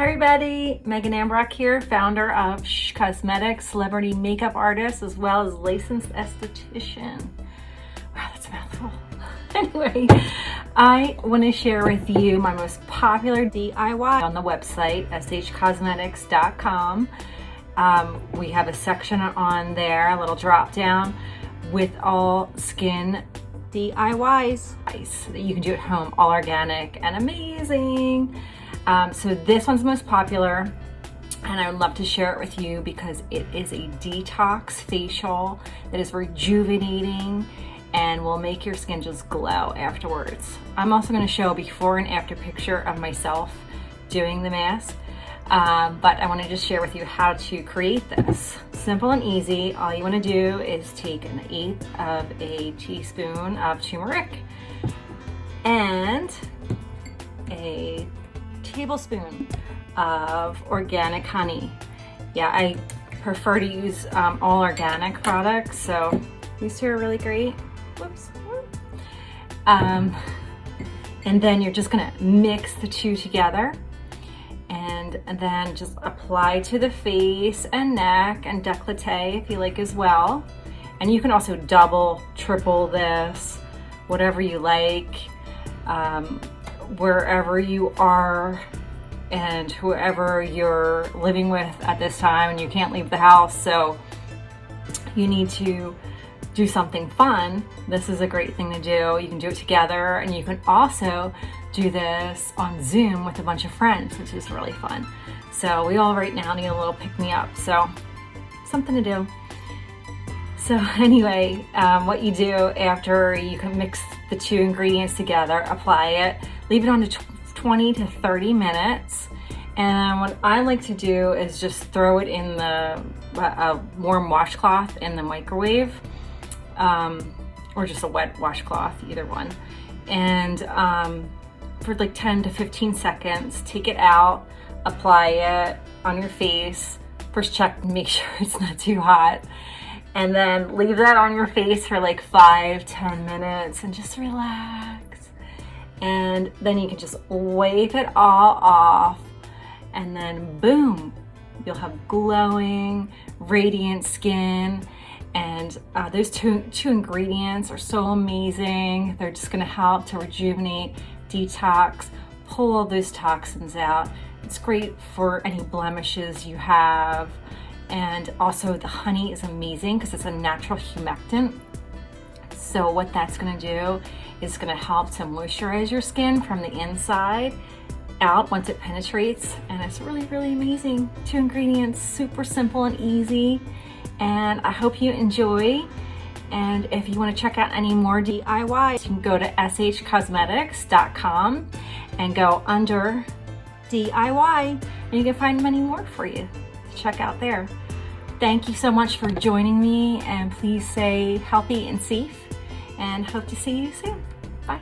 Hi everybody, Megan Ambrock here, founder of sh.cosmetics, celebrity makeup artist, as well as licensed esthetician. Wow, that's a mouthful. Anyway, I want to share with you my most popular DIY on the website, sh.cosmetics.com. We have a section on there, a little drop down with all skin DIYs that you can do at home, all organic and amazing. So this one's the most popular, and I would love to share it with you because it is a detox facial that is rejuvenating and will make your skin just glow afterwards. I'm also going to show a before and after picture of myself doing the mask, but I want to just share with you how to create this. Simple and easy. All you want to do is take 1/8 of a teaspoon of turmeric and a tablespoon of organic honey. Yeah, I prefer to use all organic products, so these two are really great. Whoops. And then you're just gonna mix the two together and then just apply to the face and neck and décolleté if you like as well. And you can also double, triple this, whatever you like. Wherever you are and whoever you're living with at this time, and you can't leave the house, so you need to do something fun. This is a great thing to do. You can do it together, and you can also do this on Zoom with a bunch of friends, which is really fun. So we all right now need a little pick-me-up, so something to do. So anyway, what you do after you can mix the two ingredients together, apply it, leave it on to 20 to 30 minutes. And what I like to do is just throw it in the warm washcloth in the microwave, or just a wet washcloth, either one. And for like 10 to 15 seconds, take it out, apply it on your face. First check, make sure it's not too hot. And then leave that on your face for like 5-10 minutes and just relax. And then you can just wipe it all off, and then boom, you'll have glowing, radiant skin. And those two ingredients are so amazing. They're just gonna help to rejuvenate, detox, pull all those toxins out. It's great for any blemishes you have. And also the honey is amazing because it's a natural humectant. So what that's gonna do is gonna help to moisturize your skin from the inside out once it penetrates. And it's really, really amazing. 2 ingredients, super simple and easy. And I hope you enjoy. And if you wanna check out any more DIY, you can go to sh.cosmetics.com and go under DIY, and you can find many more for you to check out there. Thank you so much for joining me, and please stay healthy and safe, and hope to see you soon. Bye.